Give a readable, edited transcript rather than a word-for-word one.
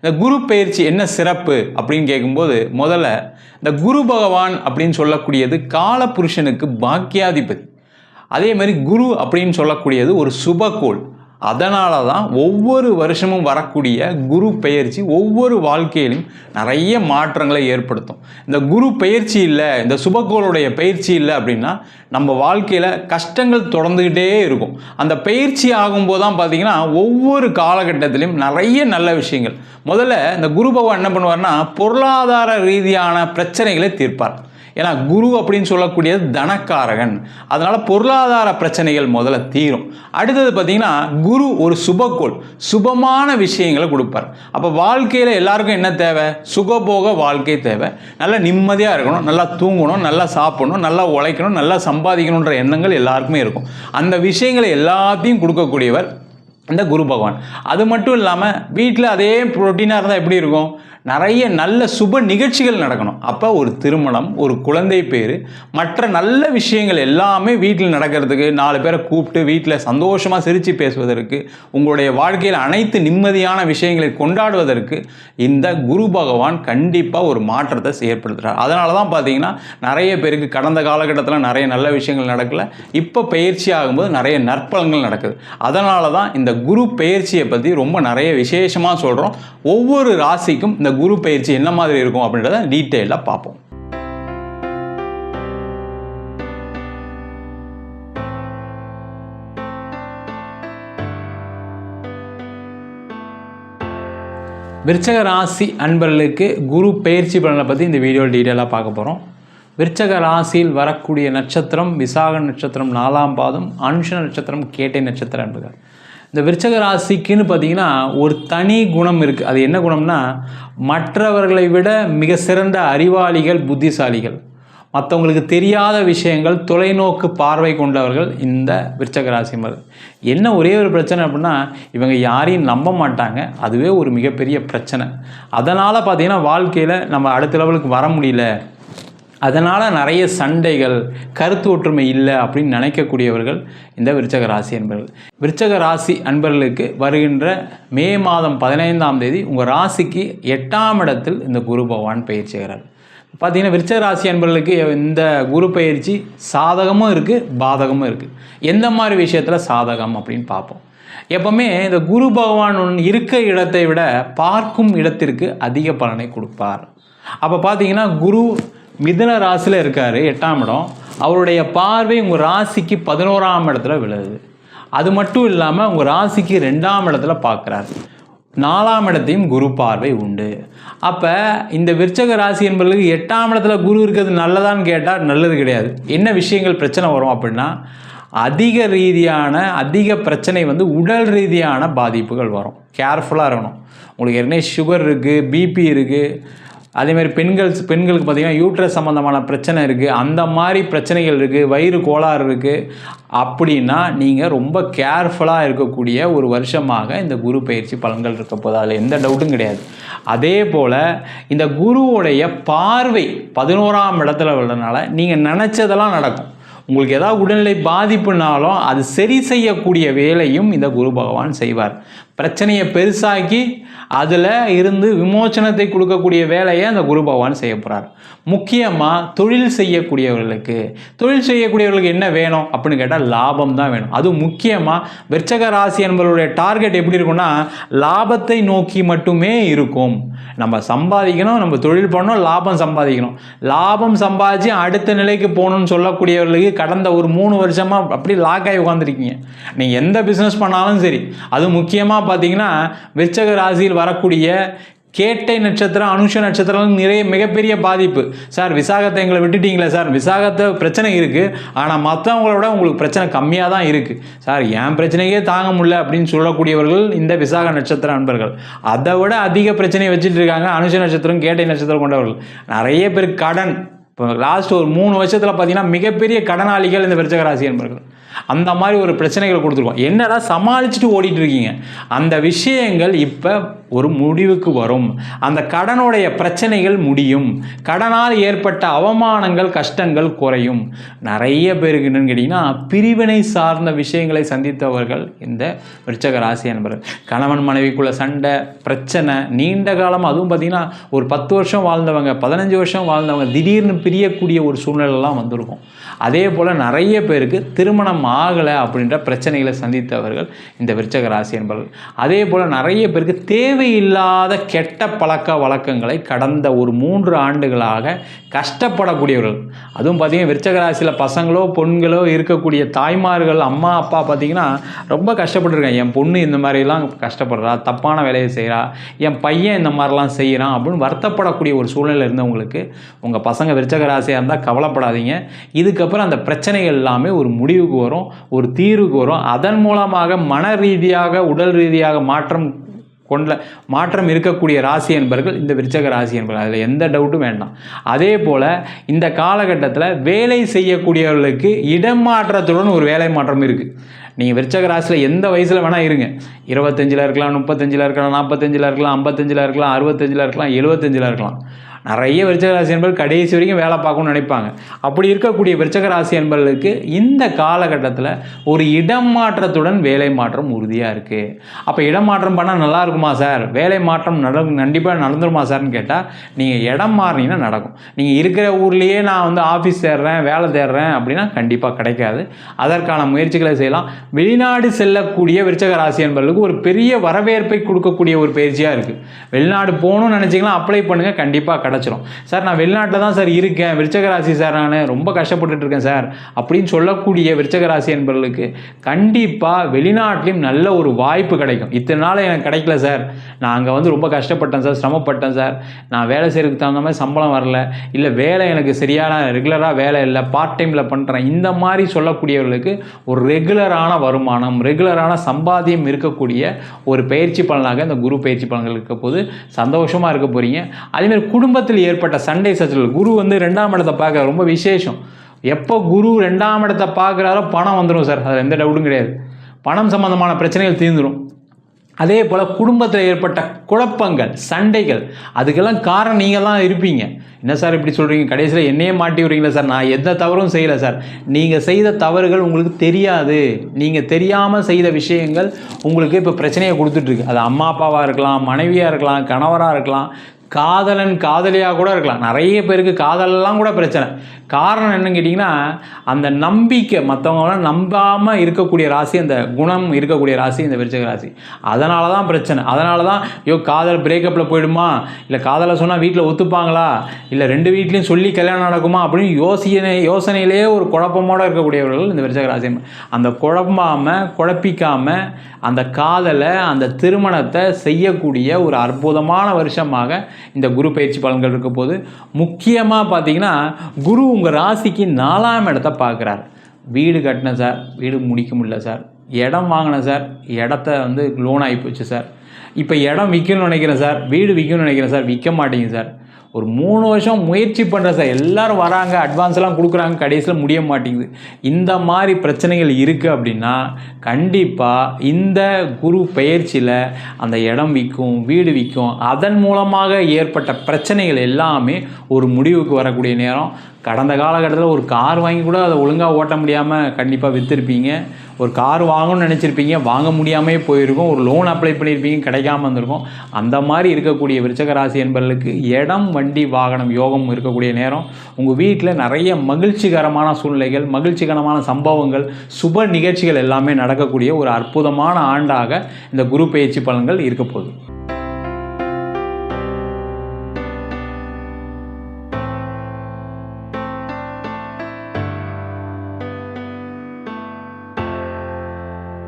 இந்த குரு பயிற்சி என்ன சிறப்பு அப்படின்னு கேட்கும்போது, முதல்ல இந்த குரு பகவான் அப்படின்னு சொல்லக்கூடியது காலபுருஷனுக்கு பாக்கியாதிபதி. அதே மாதிரி குரு அப்படின்னு சொல்லக்கூடியது ஒரு சுபகோள். அதனால தான் ஒவ்வொரு வருஷமும் வரக்கூடிய குரு பெயர்ச்சி ஒவ்வொரு வாழ்க்கையிலும் நிறைய மாற்றங்களை ஏற்படுத்தும். இந்த குரு பெயர்ச்சி இல்லை, இந்த சுபகோளுடைய பயிற்சி இல்லை அப்படின்னா நம்ம வாழ்க்கையில் கஷ்டங்கள் தொடர்ந்துக்கிட்டே இருக்கும். அந்த பயிற்சி ஆகும்போது தான் பார்த்தீங்கன்னா ஒவ்வொரு காலகட்டத்திலையும் நிறைய நல்ல விஷயங்கள். முதல்ல இந்த குரு பகவான் என்ன பண்ணுவார்னா பொருளாதார ரீதியான பிரச்சனைகளை தீர்ப்பார். ஏன்னா குரு அப்படின்னு சொல்லக்கூடியது தனக்காரகன். அதனால் பொருளாதார பிரச்சனைகள் முதல்ல தீரும். அடுத்தது பார்த்திங்கன்னா குரு ஒரு சுபக்கோள், சுபமான விஷயங்களை கொடுப்பார். அப்போ வாழ்க்கையில் எல்லாருக்கும் என்ன தேவை? சுகபோக வாழ்க்கை தேவை. நல்லா நிம்மதியாக இருக்கணும், நல்லா தூங்கணும், நல்லா சாப்பிடணும், நல்லா உழைக்கணும், நல்லா சம்பாதிக்கணுன்ற எண்ணங்கள் எல்லாருக்குமே இருக்கும். அந்த விஷயங்களை எல்லாத்தையும் கொடுக்கக்கூடியவர் இந்த குரு பகவான். அது மட்டும் இல்லாமல் வீட்டில் அதே ரொட்டீனாக இருந்தால் எப்படி இருக்கும்? நிறைய நல்ல சுப நிகழ்ச்சிகள் நடக்கணும். அப்போ ஒரு திருமணம், ஒரு குழந்தை பேர், மற்ற நல்ல விஷயங்கள் எல்லாமே வீட்டில் நடக்கிறதுக்கு 4 பேரை கூப்பிட்டு வீட்டில் சந்தோஷமாக சிரித்து பேசுவதற்கு, உங்களுடைய வாழ்க்கையில் அனைத்து நிம்மதியான விஷயங்களை கொண்டாடுவதற்கு இந்த குரு பகவான் கண்டிப்பாக ஒரு மாற்றத்தை ஏற்படுத்துகிறார். அதனால தான் பார்த்தீங்கன்னா நிறைய பேருக்கு கடந்த காலகட்டத்தில் நிறைய நல்ல விஷயங்கள் நடக்கலை, இப்போ பயிற்சி ஆகும்போது நிறைய நற்பலன்கள் நடக்குது. அதனால தான் இந்த குரு பயிற்சியை பற்றி ரொம்ப நிறைய விசேஷமாக சொல்கிறோம். ஒவ்வொரு ராசிக்கும் இந்த குரு பயிற்சி என்ன மாதிரி இருக்கும் அப்படின்றத டீட்டெயிலாக பார்ப்போம். விருச்சக ராசி அன்பர்களுக்கு குரு பயிற்சி பலனை பற்றி இந்த வீடியோ டீட்டெயிலாக பார்க்க போகிறோம். விருச்சக ராசியில் வரக்கூடிய நட்சத்திரம் விசாக நட்சத்திரம் 4ஆம் பாதம், அனுஷ நட்சத்திரம் கேட்டை நட்சத்திரம் என்பது. இந்த விருச்சக ராசிக்குன்னு பார்த்தீங்கன்னா ஒரு தனி குணம் இருக்குது. அது என்ன குணம்னா, மற்றவர்களை விட மிக சிறந்த அறிவாளிகள், புத்திசாலிகள், மற்றவங்களுக்கு தெரியாத விஷயங்கள், தொலைநோக்கு பார்வை கொண்டவர்கள் இந்த விருச்சக ராசி மாதிரி. என்ன ஒரே ஒரு பிரச்சனை அப்படின்னா, இவங்க யாரையும் நம்ப மாட்டாங்க. அதுவே ஒரு மிகப்பெரிய பிரச்சனை. அதனால் பார்த்தீங்கன்னா வாழ்க்கையில் நம்ம அடுத்த லெவலுக்கு வர முடியல, அதனால் நிறைய சண்டைகள், கருத்து ஒற்றுமை இல்லை அப்படின்னு நினைக்கக்கூடியவர்கள் இந்த விருச்சக ராசி அன்பர்கள். விருச்சக ராசி அன்பர்களுக்கு வருகின்ற மே மாதம் 15ஆம் தேதி உங்கள் ராசிக்கு 8ஆம் இடத்தில் இந்த குரு பகவான் பயிற்சிகிறார். பார்த்தீங்கன்னா விருச்சக ராசி அன்பர்களுக்கு இந்த குரு பயிற்சி சாதகமும் இருக்குது, பாதகமும் இருக்குது. எந்த மாதிரி விஷயத்தில் சாதகம் அப்படின்னு பார்ப்போம். எப்பவுமே இந்த குரு பகவான் இருக்க இடத்தை விட பார்க்கும் இடத்திற்கு அதிக பலனை கொடுப்பார். அப்போ பார்த்தீங்கன்னா குரு மிதுன ராசியில் இருக்கார், 8ஆம் இடம். அவருடைய பார்வை உங்கள் ராசிக்கு 11ஆம் இடத்துல விழுது. அது மட்டும் இல்லாமல் உங்கள் ராசிக்கு 2ஆம் இடத்துல பார்க்குறாரு. 4ஆம் இடத்தையும் குரு பார்வை உண்டு. அப்போ இந்த விருச்சக ராசி என்பவர்களுக்கு 8ஆம் இடத்துல குரு இருக்கிறது நல்லதான்னு கேட்டால் நல்லது கிடையாது. என்ன விஷயங்கள் பிரச்சனை வரும் அப்படின்னா, அதிக பிரச்சனை உடல் ரீதியான பாதிப்புகள் வரும். கேர்ஃபுல்லாக இருக்கணும். உங்களுக்கு ஏற்கனவே சுகர் இருக்குது, பிபி இருக்குது, அதேமாதிரி பெண்களுக்கு பார்த்திங்கன்னா யூட்ரஸ் சம்மந்தமான பிரச்சனை இருக்குது, அந்த மாதிரி பிரச்சனைகள் இருக்குது, வயிறு கோளாறு இருக்குது. அப்படின்னா நீங்கள் ரொம்ப கேர்ஃபுல்லாக இருக்கக்கூடிய ஒரு வருஷமாக இந்த குரு பயிற்சி பலன்கள் இருக்க போது, அதில் எந்த டவுட்டும் கிடையாது. அதே போல் இந்த குருவுடைய பார்வை 11ஆம் இடத்துல உள்ளதுனால நீங்கள் நினச்சதெல்லாம் நடக்கும். உங்களுக்கு ஏதாவது உடல்நிலை பாதிப்புனாலும் அது சரி செய்யக்கூடிய வேலையும் இந்த குரு பகவான் செய்வார். பிரச்சனையை பெருசாக்கி அதில் இருந்து விமோச்சனத்தை கொடுக்கக்கூடிய வேலையை அந்த குரு பகவான் செய்ய போகிறார். முக்கியமாக தொழில் செய்யக்கூடியவர்களுக்கு என்ன வேணும் அப்படின்னு கேட்டால் லாபம் தான் வேணும். அதுவும் முக்கியமாக விருச்சக ராசி என்பவருடைய டார்கெட் எப்படி இருக்குன்னா, லாபத்தை நோக்கி மட்டுமே இருக்கும். நம்ம சம்பாதிக்கணும், நம்ம தொழில் பண்ணணும், லாபம் சம்பாதிக்கணும். லாபம் சம்பாதிச்சு அடுத்த நிலைக்கு போகணும்னு சொல்லக்கூடியவர்களுக்கு கடந்த ஒரு 3 வருஷமாக அப்படி லாக் ஆகி உட்காந்துருக்கீங்க. நீங்கள் எந்த பிஸ்னஸ் பண்ணாலும் சரி. அது முக்கியமாக பார்த்தீங்கன்னா விருச்சக ராசியில் வரக்கூடிய கேட்டை நட்சத்திரம், அனுஷ நட்சத்திரம் நிறைய மிகப்பெரிய பாதிப்பு. சார் விசாகத்தை எங்களை விட்டுட்டீங்களே சார், விசாகத்தை பிரச்சனை இருக்குது, ஆனால் மற்றவங்களோட உங்களுக்கு பிரச்சனை கம்மியாக தான் இருக்குது சார், என் பிரச்சனையே தாங்க முடியல அப்படின்னு சொல்லக்கூடியவர்கள் இந்த விசாக நட்சத்திர நண்பர்கள். அதை விட அதிக பிரச்சனையை வச்சுட்டு இருக்காங்க அனுஷ நட்சத்திரம், கேட்டை நட்சத்திரம் கொண்டவர்கள். நிறைய பேர் கடன், இப்போ லாஸ்ட் ஒரு 3 வருஷத்தில் பார்த்தீங்கன்னா மிகப்பெரிய கடனாளிகள் இந்த விருச்சக ராசி நண்பர்கள். அந்த மாதிரி ஒரு பிரச்சனைகளை கொடுத்துருக்கோம். என்னடா சமாளிச்சுட்டு ஓடிட்டு இருக்கீங்க, அந்த விஷயங்கள் இப்போ ஒரு முடிவுக்கு வரும். அந்த கடனுடைய பிரச்சனைகள் முடியும். கடனால் ஏற்பட்ட அவமானங்கள் கஷ்டங்கள் குறையும். நிறைய பேருக்கு என்னன்னு கேட்டிங்கன்னா பிரிவினை சார்ந்த விஷயங்களை சந்தித்தவர்கள் இந்த விருச்சக ராசி என்பர்கள். கணவன் மனைவிக்குள்ள சண்டை பிரச்சனை நீண்ட காலம், அதுவும் பார்த்திங்கன்னா ஒரு 10 வருஷம் வாழ்ந்தவங்க 15 வருஷம் வாழ்ந்தவங்க திடீர்னு பிரியக்கூடிய ஒரு சூழ்நிலைலாம் வந்திருக்கும். அதே போல் நிறைய பேருக்கு திருமணம் ஆகலை அப்படின்ற பிரச்சனைகளை சந்தித்தவர்கள் இந்த விருச்சக ராசி என்பவர்கள். அதே போல் நிறைய பேருக்கு தேவையில்லாத கெட்ட பழக்க வழக்கங்களை கடந்த ஒரு 3 ஆண்டுகளாக கஷ்டப்படக்கூடியவர்கள். அதுவும் பார்த்திங்கன்னா விருச்சக ராசியில் பசங்களோ பொண்களோ இருக்கக்கூடிய தாய்மார்கள் அம்மா அப்பா பார்த்திங்கன்னா ரொம்ப கஷ்டப்பட்டுருக்காங்க. என் பொண்ணு இந்த மாதிரிலாம் கஷ்டப்படுறா, தப்பான வேலையை செய்கிறா, என் பையன் இந்த மாதிரிலாம் செய்கிறான் அப்படின்னு வருத்தப்படக்கூடிய ஒரு சூழ்நிலை இருந்தவங்களுக்கு உங்கள் பசங்க விருச்சக ராசியாக இருந்தால் கவலைப்படாதீங்க. இதுக்கப்புறம் அந்த பிரச்சனைகள் எல்லாமே ஒரு முடிவுக்கு வரும், ஒரு தீர்வுக்கு வரும். அதன் மூலமாக மன ரீதியாக உடல் ரீதியாக மாற்றம் இருக்கக்கூடிய ராசி என்பர்கள் இந்த விருச்சக ராசி என்பர்கள். அதில் எந்த டவுட்டும் வேண்டாம். அதே போல் இந்த காலகட்டத்தில் வேலை செய்யக்கூடியவர்களுக்கு இடமாற்றத்துடன் ஒரு வேலை மாற்றம் இருக்குது. நீங்கள் விருச்சக ராசியில் எந்த வயசில் வேணால் இருங்க. 25 இருக்கலாம், 35 இருக்கலாம், 45 இருக்கலாம், 55 இருக்கலாம், 65 இருக்கலாம், 75 இருக்கலாம். நிறைய விருச்சக ராசி என்பர்கள் கடைசி வரைக்கும் வேலை பார்க்கணும்னு நினைப்பாங்க. அப்படி இருக்கக்கூடிய விருச்சக ராசி என்பர்களுக்கு இந்த காலகட்டத்தில் ஒரு இடம் மாற்றத்துடன் வேலை மாற்றம் உறுதியாக இருக்குது. அப்போ இடம் மாற்றம் பண்ணால் நல்லா இருக்குமா சார், வேலை மாற்றம் கண்டிப்பாக நடந்துருமா சார்னு கேட்டால் நீங்கள் இடம் மாறினீங்கன்னா நடக்கும். நீங்கள் இருக்கிற ஊர்லேயே நான் வந்து ஆஃபீஸ் தேடுறேன், வேலை தேடுறேன் அப்படின்னா கண்டிப்பாக கிடைக்காது. அதற்கான முயற்சிகளை செய்யலாம். வெளிநாடு செல்லக்கூடிய விருச்சக ராசி என்பர்களுக்கு ஒரு பெரிய வரவேற்பை கொடுக்கக்கூடிய ஒரு பயிற்சியாக இருக்குது. வெளிநாடு போகணும்னு நினச்சிங்கன்னா அப்ளை பண்ணுங்கள், கண்டிப்பாக கிடச்சிரும். சார் நான் வெளிநாட்டில் தான் சார் இருக்கேன், விருச்சக ராசி சார் நான் ரொம்ப கஷ்டப்பட்டுட்டு இருக்கேன் சார் அப்படின்னு சொல்லக்கூடிய விருச்சக ராசி என்பவர்களுக்கு கண்டிப்பாக வெளிநாட்டிலையும் நல்ல ஒரு வாய்ப்பு கிடைக்கும். இத்தனை நாள் எனக்கு கிடைக்கல சார், நான் அங்கே வந்து ரொம்ப கஷ்டப்பட்டேன் சார், சிரமப்பட்டேன் சார், நான் வேலை செய்கிறதுக்கு தகுந்த மாதிரி சம்பளம் வரல, இல்லை வேலை எனக்கு சரியான ரெகுலராக வேலை இல்லை, பார்ட் டைமில் பண்ணுறேன், இந்த மாதிரி சொல்லக்கூடியவர்களுக்கு ஒரு ரெகுலரான வருமானம் ரெகுலரான சம்பாத்தியம் இருக்கக்கூடிய ஒரு பயிற்சி பலனாக இந்த குரு பயிற்சி பலன்கள் இருக்க போது சந்தோஷமாக இருக்க போகிறீங்க. அதேமாதிரி குடும்பத்தில் ஏற்பட்ட சண்டை சச்சரவு, குரு வந்து 2ஆம் இடத்தை பார்க்க ரொம்ப விசேஷம். எப்போ குரு 2ஆம் இடத்தை பார்க்குறாரோ பணம் வந்துடும் சார், அது எந்த டவுட்டும் கிடையாது. பணம் சம்பந்தமான பிரச்சனைகள் தீர்ந்துடும். அதே போல் குடும்பத்தில் ஏற்பட்ட குழப்பங்கள் சண்டைகள் அதுக்கெல்லாம் காரணம் நீங்கள் தான் இருப்பீங்க. என்ன சார் இப்படி சொல்கிறீங்க, கடைசியில் என்னையே மாட்டி விடுறீங்களா சார், நான் எந்த தவறும் செய்யலை சார். நீங்கள் செய்த தவறுகள் உங்களுக்கு தெரியாது, நீங்கள் தெரியாமல் செய்த விஷயங்கள் உங்களுக்கு இப்போ பிரச்சனையை கொடுத்துட்ருக்கு. அது அம்மா அப்பாவாக இருக்கலாம், மனைவியாக இருக்கலாம், கணவராக இருக்கலாம், காதலன் காதலியாக கூட இருக்கலாம். நிறைய பேருக்கு காதலெல்லாம் கூட பிரச்சனை. காரணம் என்னன்னு கேட்டிங்கன்னா அந்த நம்பிக்கை, மற்றவங்களாம் நம்பாமல் இருக்கக்கூடிய ராசி, அந்த குணம் இருக்கக்கூடிய ராசி இந்த விருச்சக ராசி. அதனால தான் பிரச்சனை. அதனால தான் காதல் பிரேக்கப்பில் போயிடுமா, இல்லை காதலை சொன்னால் வீட்டில் ஒத்துப்பாங்களா, இல்லை 2 வீட்லேயும் சொல்லி கல்யாணம் நடக்குமா அப்படின்னு யோசனையிலேயே ஒரு குழப்பமோடு இருக்கக்கூடியவர்கள் இந்த விருச்சக ராசி. அந்த குழப்பிக்காமல் அந்த காதலை அந்த திருமணத்தை செய்யக்கூடிய ஒரு அற்புதமான வருஷமாக இந்த குரு பயிற்சி பலன்கள் இருக்க போது. முக்கியமாக பார்த்தீங்கன்னா குரு உங்கள் ராசிக்கு 4ஆம் இடத்தை பார்க்குறார். வீடு கட்டினேன் சார், வீடு முடிக்க முடியல சார், இடம் வாங்கினேன் சார், இடத்த வந்து லோன் ஆகி போச்சு சார், இப்போ இடம் விற்கணும்னு நினைக்கிறேன் சார், வீடு விற்கணும்னு நினைக்கிறேன் சார், விற்க மாட்டேங்க சார், ஒரு 3 வருஷம் முயற்சி பண்ணுறேன் சார், எல்லோரும் வராங்க அட்வான்ஸ்லாம் கொடுக்குறாங்க, கடைசியில் முடிய மாட்டேங்குது. இந்த மாதிரி பிரச்சனைகள் இருக்குது அப்படின்னா கண்டிப்பாக இந்த குரு பெயர்ச்சியில் அந்த இடம் விற்கும், வீடு விற்கும். அதன் மூலமாக ஏற்பட்ட பிரச்சனைகள் எல்லாமே ஒரு முடிவுக்கு வரக்கூடிய நேரம். கடந்த காலகட்டத்தில் ஒரு கார் வாங்கி கூட அதை ஒழுங்காக ஓட்ட முடியாமல் கண்டிப்பாக விற்றுருப்பீங்க. ஒரு கார் வாங்கணும்னு நினச்சிருப்பீங்க, வாங்க முடியாமே போயிருக்கும். ஒரு லோன் அப்ளை பண்ணியிருப்பீங்க, கிடைக்காம வந்திருக்கும். அந்த மாதிரி இருக்கக்கூடிய விருச்சக ராசி என்பவர்களுக்கு இடம் வண்டி வாகனம் யோகம் இருக்கக்கூடிய நேரம். உங்கள் வீட்டில் நிறைய மகிழ்ச்சிகரமான சூழ்நிலைகள், மகிழ்ச்சிகரமான சம்பவங்கள், சுப நிகழ்ச்சிகள் எல்லாமே நடக்கக்கூடிய ஒரு அற்புதமான ஆண்டாக இந்த குரு பயிற்சி பலன்கள் இருக்க போகுது.